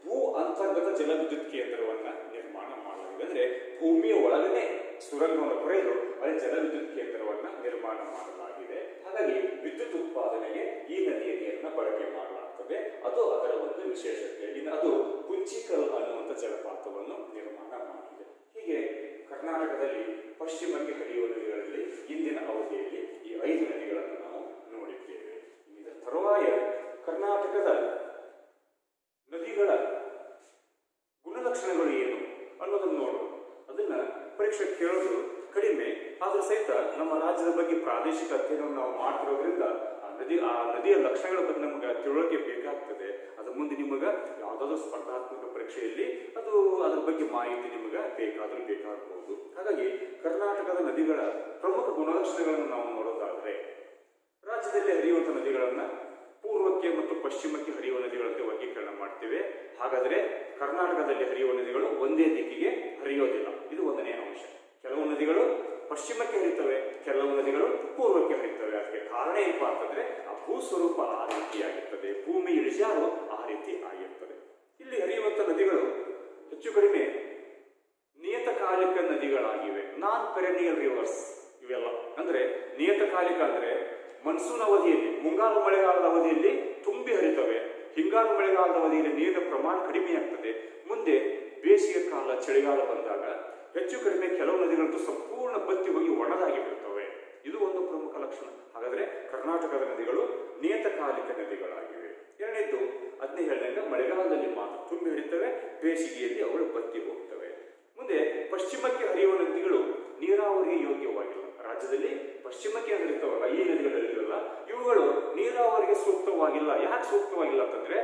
ಭೂ ಅಂತರ್ಗತ ಜಲವಿದ್ಯುತ್ ಕೇಂದ್ರವನ್ನ ನಿರ್ಮಾಣ ಮಾಡಲಾಗಿದೆ. ಅಂದ್ರೆ ಭೂಮಿಯ ಒಳಗನೆ ಸುರಂಗವನ್ನು ಕೊರೆಯಲು ಅಲ್ಲಿ ಜಲವಿದ್ಯುತ್ ಕೇಂದ್ರವನ್ನ ನಿರ್ಮಾಣ ಮಾಡಲಾಗಿದೆ. ಹಾಗಾಗಿ ವಿದ್ಯುತ್ ಉತ್ಪಾದನೆಗೆ ಈ ನದಿಯ ನೀರನ್ನ ಬಳಕೆ ಮಾಡಲಾಗ್ತದೆ. ಅದು ಅದರ ಒಂದು ವಿಶೇಷತೆ. ಇನ್ನು ಅದು ಕುಂಚಿಕ ಗುಣಲಕ್ಷಣಗಳು ಏನು ಅನ್ನೋದನ್ನು ನೋಡು. ಅದನ್ನ ಪರೀಕ್ಷೆ ಕೇಳೋದು ಕಡಿಮೆ, ಆದ್ರೂ ಸಹಿತ ನಮ್ಮ ರಾಜ್ಯದ ಬಗ್ಗೆ ಪ್ರಾದೇಶಿಕ ಅಧ್ಯಯನವನ್ನು ನಾವು ಮಾಡ್ತಿರೋದ್ರಿಂದ ಆ ನದಿಯ ಲಕ್ಷಣಗಳ ಬಗ್ಗೆ ನಮಗೆ ತಿಳುವಳಿಕೆ ಬೇಕಾಗ್ತದೆ. ಅದು ಮುಂದೆ ನಿಮಗೆ ಯಾವುದಾದ್ರೂ ಸ್ಪರ್ಧಾತ್ಮಕ ಪರೀಕ್ಷೆಯಲ್ಲಿ ಅದ್ರ ಬಗ್ಗೆ ಮಾಹಿತಿ ನಿಮಗೆ ಬೇಕಾಗಬಹುದು. ಹಾಗಾಗಿ ಕರ್ನಾಟಕದ ನದಿಗಳ ಪ್ರಮುಖ ಗುಣಲಕ್ಷಣಗಳನ್ನು ನಾವು ನೋಡೋದಾದ್ರೆ, ರಾಜ್ಯದಲ್ಲಿ ಹರಿಯುವಂತಹ ನದಿಗಳನ್ನ ಪೂರ್ವಕ್ಕೆ ಮತ್ತು ಪಶ್ಚಿಮಕ್ಕೆ ಹರಿಯುವ ನದಿಗಳಂತೆ ವರ್ಗೀಕರಣ ಮಾಡ್ತೇವೆ. ಹಾಗಾದ್ರೆ ಕರ್ನಾಟಕದಲ್ಲಿ ಹರಿಯುವ ನದಿಗಳು ಒಂದೇ ದಿಕ್ಕಿಗೆ ಹರಿಯೋದಿಲ್ಲ. ಇದು ಒಂದನೇ ಅಂಶ. ಕೆಲವು ನದಿಗಳು ಪಶ್ಚಿಮಕ್ಕೆ ಹರಿತವೆ, ಕೆಲವು ನದಿಗಳು ಪೂರ್ವಕ್ಕೆ ಹರಿತವೆ. ಅದಕ್ಕೆ ಕಾರಣ ಏನಪ್ಪಾ ಅಂತಂದ್ರೆ ಆ ಭೂಸ್ವರೂಪ ಆ ರೀತಿಯಾಗಿರ್ತದೆ, ಭೂಮಿ ಇಳಿಜಾರು ಆ ರೀತಿ ಆಗಿರ್ತದೆ. ಇಲ್ಲಿ ಹರಿಯುವಂತ ನದಿಗಳು ಹೆಚ್ಚು ಕಡಿಮೆ ನಿಯತಕಾಲಿಕ ನದಿಗಳಾಗಿವೆ, ನಾನ್ ಪೆರೆನಿಯಲ್ ರಿವರ್ಸ್. ಇವೆಲ್ಲ ಅಂದ್ರೆ ನಿಯತಕಾಲಿಕ ಅಂದ್ರೆ ಮನ್ಸೂನ್ ಅವಧಿಯಲ್ಲಿ, ಮುಂಗಾರು ಮಳೆಗಾಲದ ಅವಧಿಯಲ್ಲಿ ತುಂಬಿ ಹರಿತವೆ. ಹಿಂಗಾರು ಮಳೆಗಾಲದ ಅವಧಿಯಲ್ಲಿ ನೀರಿನ ಪ್ರಮಾಣ ಕಡಿಮೆ ಆಗ್ತದೆ. ಮುಂದೆ ಬೇಸಿಗೆ ಕಾಲ, ಚಳಿಗಾಲ ಬಂದಾಗ ಹೆಚ್ಚು ಕಡಿಮೆ ಕೆಲವು ನದಿಗಳಂತೂ ಸಂಪೂರ್ಣ ಬತ್ತಿ ಹೋಗಿ ಒಣದಾಗಿ ಬಿಡ್ತವೆ. ಇದು ಒಂದು ಪ್ರಮುಖ ಲಕ್ಷಣ. ಹಾಗಾದ್ರೆ ಕರ್ನಾಟಕದ ನದಿಗಳು ನಿಯತಕಾಲಿಕ ನದಿಗಳಾಗಿವೆ. ಎರಡನೇದ್ದು ಅದನ್ನೇ ಹೇಳಿದಾಗ ಮಳೆಗಾಲದಲ್ಲಿ ಮಾತ್ರ ತುಂಬಿ ಹರಿತವೆ, ಬೇಸಿಗೆಯಲ್ಲಿ ಅವುಗಳು ಬತ್ತಿ ಹೋಗ್ತವೆ. ಮುಂದೆ ಪಶ್ಚಿಮಕ್ಕೆ ಹರಿಯುವ ನದಿಗಳು ನೀರಾವರಿಗೆ ಯೋಗ್ಯವಾಗಿಲ್ಲ. ರಾಜ್ಯದಲ್ಲಿ ಪಶ್ಚಿಮಕ್ಕೆ ಹರಿತವಲ್ಲ ಈ ನದಿಗಳಿರಲ್ಲ, ಇವುಗಳು ನೀರಾವರಿಗೆ ಸೂಕ್ತವಾಗಿಲ್ಲ. ಯಾಕೆ ಸೂಕ್ತವಾಗಿಲ್ಲ ಅಂತಂದ್ರೆ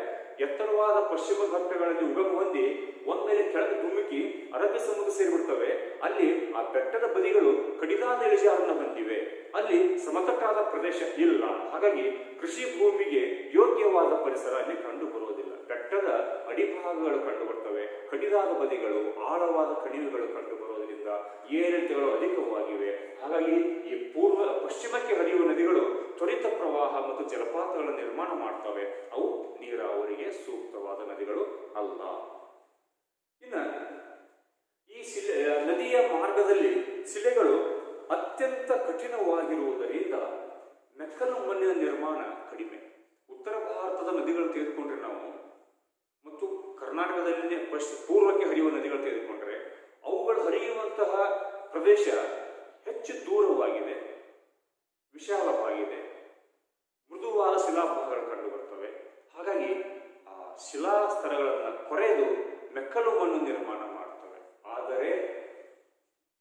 ಎತ್ತರವಾದ ಪಶ್ಚಿಮ ಘಟ್ಟಗಳಲ್ಲಿ ಉಗಮ ಹೊಂದಿ ಒಂದ್ಮೇಲೆ ಕೆಳಗೆ ಧುಮುಕಿ ಅರಬ್ಬಿ ಸಮುದ್ರ ಸೇರಿಬಿಡ್ತವೆ. ಅಲ್ಲಿ ಆ ಬೆಟ್ಟದ ಬದಿಗಳು ಕಡಿದಾದ ಇಳಿಜಾರನ್ನು ಹೊಂದಿವೆ, ಅಲ್ಲಿ ಸಮತಟ್ಟಾದ ಪ್ರದೇಶ ಇಲ್ಲ. ಹಾಗಾಗಿ ಕೃಷಿ ಭೂಮಿಗೆ ಯೋಗ್ಯವಾದ ಪರಿಸರ ಅಲ್ಲಿ ಕಂಡು ಬರುವುದಿಲ್ಲ. ಬೆಟ್ಟದ ಅಡಿಭಾಗಗಳು ಕಂಡು ಬರ್ತವೆ, ಕಡಿದಾದ ಬದಿಗಳು, ಆಳವಾದ ಕಣಿವೆಗಳು ಕಂಡು ಬರುವುದರಿಂದ ಏರಿಳಿತಗಳು ಅಧಿಕವಾಗಿವೆ. ಹಾಗಾಗಿ ಈ ಪಶ್ಚಿಮಕ್ಕೆ ಹರಿಯುವ ನದಿಗಳು ತ್ವರಿತ ಪ್ರವಾಹ ಮತ್ತು ಜಲಪಾತಗಳ ನಿರ್ಮಾಣ ಮಾಡ್ತವೆ. ಅವು ನೀರಾವರಿಗೆ ಸೂಕ್ತವಾದ ನದಿಗಳು ಅಲ್ಲ. ಇನ್ನು ಈ ನದಿಯ ಮಾರ್ಗದಲ್ಲಿ ಶಿಲೆಗಳು ಅತ್ಯಂತ ಕಠಿಣವಾಗಿರುವುದರಿಂದ ಮೆಕ್ಕಲು ಮಣ್ಣಿನ ನಿರ್ಮಾಣ ಕಡಿಮೆ. ಉತ್ತರ ಭಾರತದ ನದಿಗಳು ತೆಗೆದುಕೊಂಡ್ರೆ ನಾವು ಮತ್ತು ಕರ್ನಾಟಕದಲ್ಲಿ ಪೂರ್ವಕ್ಕೆ ಹರಿಯುವ ನದಿಗಳು ತೆಗೆದುಕೊಂಡ್ರೆ ಅವುಗಳು ಹರಿಯುವಂತಹ ಪ್ರದೇಶ ಹೆಚ್ಚು ದೂರವಾಗಿದೆ, ವಿಶಾಲವಾಗಿದೆ, ಮೃದುವಾದ ಶಿಲಾಭಾಗಗಳು ಕಂಡು ಬರ್ತವೆ. ಹಾಗಾಗಿ ಆ ಶಿಲಾ ಸ್ತರಗಳನ್ನು ಕೊರೆದು ಮೆಕ್ಕಲು ಮಣ್ಣು ನಿರ್ಮಾಣ ಮಾಡ್ತವೆ. ಆದರೆ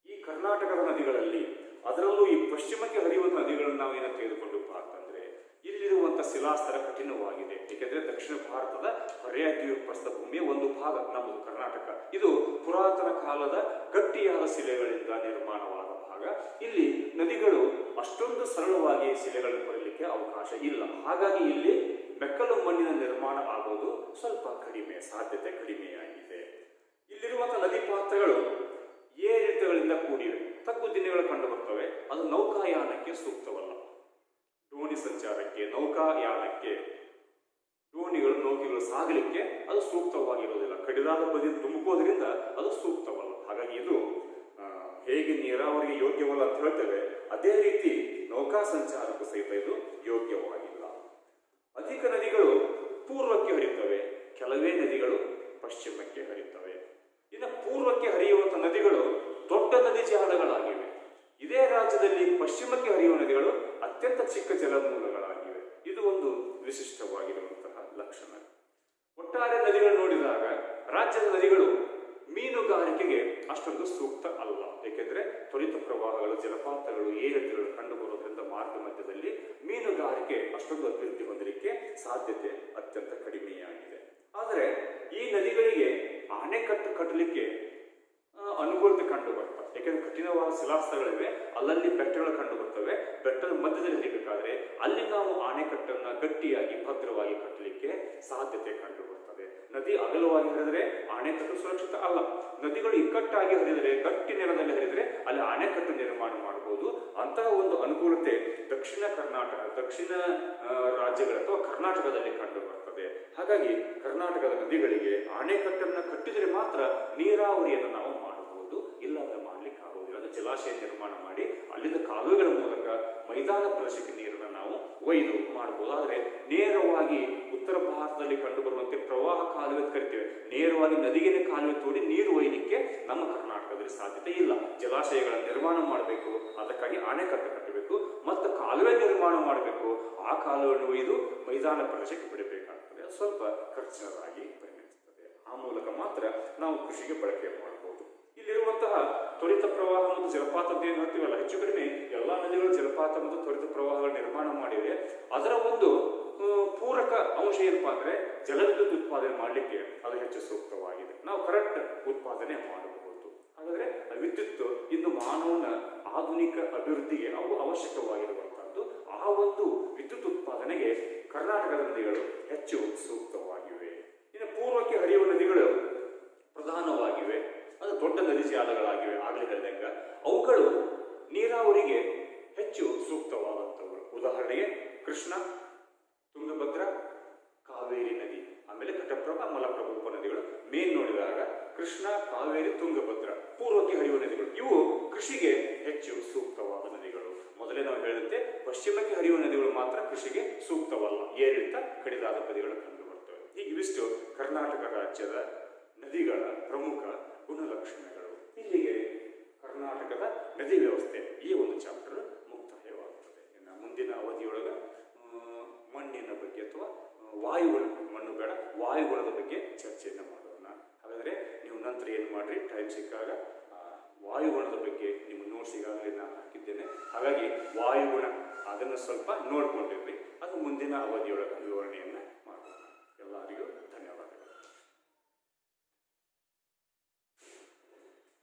ಈ ಕರ್ನಾಟಕದ ನದಿಗಳಲ್ಲಿ, ಅದರಲ್ಲೂ ಈ ಪಶ್ಚಿಮಕ್ಕೆ ಹರಿಯುವ ನದಿಗಳನ್ನು ನಾವು ಏನಂತ ತೆಗೆದುಕೊಂಡಪ್ಪ ಅಂತಂದ್ರೆ ಇಲ್ಲಿರುವಂತಹ ಶಿಲಾಸ್ತರ ಕಠಿಣವಾಗಿದೆ. ಏಕೆಂದ್ರೆ ದಕ್ಷಿಣ ಭಾರತದ ಪರ್ಯಾಯ ದ್ವೀಪಸ್ಥ ಭೂಮಿಯ ಒಂದು ಭಾಗ ನಮ್ಮದು ಕರ್ನಾಟಕ. ಇದು ಪುರಾತನ ಕಾಲದ ಗಟ್ಟಿಯಾದ ಶಿಲೆಗಳಿಂದ ನಿರ್ಮಾಣವಾದ ಭಾಗ. ಇಲ್ಲಿ ನದಿಗಳು ಅಷ್ಟೊಂದು ಸರಳವಾಗಿ ಶಿಲೆಗಳನ್ನು ಕೊರಲಿಕ್ಕೆ ಅವಕಾಶ ಇಲ್ಲ. ಹಾಗಾಗಿ ಇಲ್ಲಿ ಮೆಕ್ಕಲು ಮಣ್ಣಿನ ನಿರ್ಮಾಣ ಆಗುವುದು ಸ್ವಲ್ಪ ಕಡಿಮೆ, ಸಾಧ್ಯತೆ ಕಡಿಮೆಯಾಗಿದೆ. ಇಲ್ಲಿರುವಂತಹ ನದಿ ಪಾತ್ರಗಳು ಏರಿಳಿತಗಳಿಂದ ಕೂಡಿವೆ, ತಗ್ಗು ದಿನಗಳು ಕಂಡು ಬರ್ತವೆ. ಅದು ನೌಕಾಯಾನಕ್ಕೆ ಸೂಕ್ತವಲ್ಲ. ದೋಣಿ ಸಂಚಾರಕ್ಕೆ, ನೌಕಾಯಾನಕ್ಕೆ, ನೌಕೆಗಳು ಸಾಗಲಿಕ್ಕೆ ಅದು ಸೂಕ್ತವಾಗಿರುವುದಿಲ್ಲ. ಕಡಿದಾದ ಬದಿ ತುಂಬುವುದರಿಂದ ಅದು ಸೂಕ್ತವಲ್ಲ. ಹಾಗಾಗಿ ಇದು ಹೇಗೆ ನೀರಾವರಿಗೆ ಯೋಗ್ಯವಲ್ಲ ಅಂತ ಹೇಳ್ತೇವೆ, ಅದೇ ರೀತಿ ನೌಕಾ ಸಂಚಾರಕ್ಕೂ ಸಹಿತ ಇದು ಯೋಗ್ಯವಾಗಿಲ್ಲ. ಅಧಿಕ ನದಿಗಳು ಪೂರ್ವಕ್ಕೆ ಹರಿಯುತ್ತವೆ, ಕೆಲವೇ ನದಿಗಳು ಪಶ್ಚಿಮಕ್ಕೆ ಹರಿಯುತ್ತವೆ. ಇನ್ನು ಪೂರ್ವಕ್ಕೆ ಹರಿಯುವಂತಹ ನದಿಗಳು ದೊಡ್ಡ ನದಿ ಜಾಲಗಳಾಗಿವೆ. ಇದೇ ರಾಜ್ಯದಲ್ಲಿ ಪಶ್ಚಿಮಕ್ಕೆ ಹರಿಯುವ ನದಿಗಳು ಅತ್ಯಂತ ಚಿಕ್ಕ ಜಲಮೂಲಗಳಾಗಿವೆ. ಇದು ಒಂದು ವಿಶಿಷ್ಟವಾಗಿರುವಂತಹ ಲಕ್ಷಣ. ಒಟ್ಟಾರೆ ನದಿಗಳು ನೋಡಿದಾಗ ರಾಜ್ಯದ ನದಿಗಳು ಮೀನುಗಾರಿಕೆಗೆ ಅಷ್ಟೊಂದು ಸೂಕ್ತ ಅಲ್ಲ. ಏಕೆಂದ್ರೆ ತ್ವರಿತ ಪ್ರವಾಹಗಳು, ಜಲಪಾತಗಳು, ಏರಿಳಿತಗಳು ಕಂಡು ಬರುವುದರಿಂದ ಮಾರ್ಗ ಮಧ್ಯದಲ್ಲಿ ಮೀನುಗಾರಿಕೆ ಅಷ್ಟೊಂದು ಅಭಿವೃದ್ಧಿ ಹೊಂದಲಿಕ್ಕೆ ಸಾಧ್ಯತೆ ಅತ್ಯಂತ ಕಡಿಮೆಯಾಗಿದೆ. ಆದರೆ ಈ ನದಿಗಳಿಗೆ ಅಣೆಕಟ್ಟು ಕಟ್ಟಲಿಕ್ಕೆ ಅನುಕೂಲತೆ ಕಂಡು ಬರ್ತವೆ. ಯಾಕೆಂದ್ರೆ ಕಠಿಣವಾದ ಶಿಲಾಸ್ತರಗಳಿವೆ, ಅಲ್ಲಲ್ಲಿ ಬೆಟ್ಟಗಳು ಕಂಡು ಬರ್ತವೆ. ಬೆಟ್ಟದ ಮಧ್ಯದಲ್ಲಿ ಹರಿಬೇಕಾದ್ರೆ ಅಲ್ಲಿ ನಾವು ಅಣೆಕಟ್ಟನ್ನ ಗಟ್ಟಿಯಾಗಿ ಭದ್ರವಾಗಿ ಕಟ್ಟಲಿಕ್ಕೆ ಸಾಧ್ಯತೆ ಕಂಡು ಬರ್ತದೆ. ನದಿ ಅಗಲವಾಗಿ ಹರಿದರೆ ಅಣೆಕಟ್ಟು ಸುರಕ್ಷಿತ ಅಲ್ಲ. ನದಿಗಳು ಇಕ್ಕಟ್ಟಾಗಿ ಹರಿದರೆ, ಗಟ್ಟಿ ನೆಲದಲ್ಲಿ ಹರಿದರೆ ಅಲ್ಲಿ ಅಣೆಕಟ್ಟು ನಿರ್ಮಾಣ ಮಾಡಬಹುದು. ಅಂತಹ ಒಂದು ಅನುಕೂಲತೆ ದಕ್ಷಿಣ ರಾಜ್ಯಗಳ ಅಥವಾ ಕರ್ನಾಟಕದಲ್ಲಿ ಕಂಡು ಬರ್ತದೆ. ಹಾಗಾಗಿ ಕರ್ನಾಟಕದ ನದಿಗಳಿಗೆ ಅಣೆಕಟ್ಟನ್ನು ಕಟ್ಟಿದರೆ ಮಾತ್ರ ನೀರಾವರಿಯನ್ನು ನಾವು ಮಾಡಬಹುದು, ಇಲ್ಲಾಂದ್ರೆ ಮಾಡ್ಲಿಕ್ಕೆ ಆಗುವುದಿಲ್ಲ. ಅದು ಜಲಾಶಯ ನಿರ್ಮಾಣ ಮಾಡಿ ಅಲ್ಲಿಂದ ಕಾಲುವೆಗಳ ಮೂಲಕ ಮೈದಾನ ಪ್ರದೇಶಕ್ಕೆ ನೀರನ್ನು ನಾವು ಒಯ್ದು ಮಾಡಬಹುದು. ಆದರೆ ನೇರವಾಗಿ ಉತ್ತರ ಭಾರತದಲ್ಲಿ ಕಂಡು ಬರುವಂತೆ ಪ್ರವಾಹ ಕಾಲುವೆ ಕರಿತೇವೆ, ನೇರವಾಗಿ ನದಿಗೆ ಕಾಲುವೆ ತೋಡಿ ನೀರು ಒಯ್ಯಲಿಕ್ಕೆ ನಮ್ಮ ಕರ್ನಾಟಕದಲ್ಲಿ ಸಾಧ್ಯತೆ ಇಲ್ಲ. ಜಲಾಶಯಗಳ ನಿರ್ಮಾಣ ಮಾಡಬೇಕು, ಅದಕ್ಕಾಗಿ ಅಣೆಕಟ್ಟು ಕಟ್ಟಬೇಕು, ಮತ್ತು ಕಾಲುವೆ ನಿರ್ಮಾಣ ಮಾಡಬೇಕು. ಆ ಕಾಲುವೆಯನ್ನು ಒಯ್ದು ಮೈದಾನ ಪ್ರದೇಶಕ್ಕೆ ಬಿಡಬೇಕಾಗ್ತದೆ. ಸ್ವಲ್ಪ ಖರ್ಚಿನದಾಗಿ ಪರಿಣಮಿಸುತ್ತದೆ. ಆ ಮೂಲಕ ಮಾತ್ರ ನಾವು ಕೃಷಿಗೆ ಬಳಕೆ ಮಾಡಬಹುದು. ಇಲ್ಲಿರುವಂತಹ ತ್ವರಿತ ಪ್ರವಾಹ ಮತ್ತು ಜಲಪಾತ ಅಂತ ಏನು ಹೇಳ್ತೀವಲ್ಲ, ಹೆಚ್ಚು ಕಡಿಮೆ ಎಲ್ಲ ನದಿಗಳು ಜಲಪಾತ ಮತ್ತು ತ್ವರಿತ ಪ್ರವಾಹಗಳ ನಿರ್ಮಾಣ ಮಾಡಿವೆ. ಅದರ ಒಂದು ಪೂರಕ ಅಂಶ ಏನಪ್ಪಾ ಅಂದ್ರೆ ಜಲವಿದ್ಯುತ್ ಉತ್ಪಾದನೆ ಮಾಡಲಿಕ್ಕೆ ಅದು ಹೆಚ್ಚು ಸೂಕ್ತವಾಗಿದೆ. ನಾವು ಕರೆಂಟ್ ಉತ್ಪಾದನೆ ಮಾಡಬಹುದು. ಹಾಗಾದ್ರೆ ವಿದ್ಯುತ್ ಇಂದು ಮಾನವನ ಆಧುನಿಕ ಅಭಿವೃದ್ಧಿಗೆ ಅವು ಅವಶ್ಯಕವಾಗಿರುವಂತಹದ್ದು. ಆ ಒಂದು ವಿದ್ಯುತ್ ಉತ್ಪಾದನೆಗೆ ಕರ್ನಾಟಕದ ನದಿಗಳು ಹೆಚ್ಚು ಸೂಕ್ತವಾಗಿವೆ. ಇನ್ನು ಪೂರ್ವಕ್ಕೆ ಹರಿಯುವ ನದಿಗಳು ಪ್ರಧಾನವಾಗಿವೆ, ಅದು ದೊಡ್ಡ ನದಿ ಜಾಲಗಳಾಗಿವೆ. ಆಗಲೇ ಹೇಳಿದಂಗ ಅವುಗಳು ನೀರಾವರಿಗೆ ಹೆಚ್ಚು ಸೂಕ್ತವಾದಂಥವು. ಉದಾಹರಣೆಗೆ ಕೃಷ್ಣ, ತುಂಗಭದ್ರಾ, ಕಾವೇರಿ ನದಿ, ಆಮೇಲೆ ಘಟಪ್ರಭಾ, ಮಲಪ್ರಭಾ ಉಪನದಿಗಳು. ಮೇನ್ ನೋಡಿದಾಗ ಕೃಷ್ಣ, ಕಾವೇರಿ, ತುಂಗಭದ್ರಾ ಪೂರ್ವಕ್ಕೆ ಹರಿಯುವ ನದಿಗಳು. ಇವು ಕೃಷಿಗೆ ಹೆಚ್ಚು ಸೂಕ್ತವಾದ ನದಿಗಳು. ಮೊದಲೇ ನಾವು ಹೇಳಿದಂತೆ ಪಶ್ಚಿಮಕ್ಕೆ ಹರಿಯುವ ನದಿಗಳು ಮಾತ್ರ ಕೃಷಿಗೆ ಸೂಕ್ತವಲ್ಲ, ಏರಿಳಿತ ಕಡಿದಾದ ನದಿಗಳು ಕಂಡು ಬರ್ತವೆ. ಹೀಗೆ ಇವಿಷ್ಟು ಕರ್ನಾಟಕ ರಾಜ್ಯದ ನದಿಗಳ ಪ್ರಮುಖ ಗುಣಲಕ್ಷಣಗಳು. ಇಲ್ಲಿಗೆ ಕರ್ನಾಟಕದ ನದಿ ವ್ಯವಸ್ಥೆ ಈ ಒಂದು ಚಾಪ್ಟರ್ ಮುಕ್ತಾಯವಾಗುತ್ತದೆ. ಇನ್ನು ಮುಂದಿನ ಅವಧಿಯೊಳಗೆ ಮಣ್ಣಿನ ಬಗ್ಗೆ ಅಥವಾ ವಾಯುಗುಣ, ಮಣ್ಣು ಬೇಡ, ವಾಯುಗುಣದ ಬಗ್ಗೆ ಚರ್ಚೆಯನ್ನು ಮಾಡೋಣ. ಹಾಗಾದರೆ ನೀವು ನಂತರ ಏನು ಮಾಡ್ರಿ, ಟೈಮ್ ಸಿಕ್ಕಾಗ ವಾಯುಗುಣದ ಬಗ್ಗೆ ನಿಮ್ಮ ನೋಟ್ಸ್ ಈಗಾಗಲೇ ನಾನು ಹಾಕಿದ್ದೇನೆ. ಹಾಗಾಗಿ ವಾಯುಗುಣ ಅದನ್ನು ಸ್ವಲ್ಪ ನೋಡ್ಕೊಂಡಿರ್ರಿ, ಅದು ಮುಂದಿನ ಅವಧಿಯೊಳಗೆ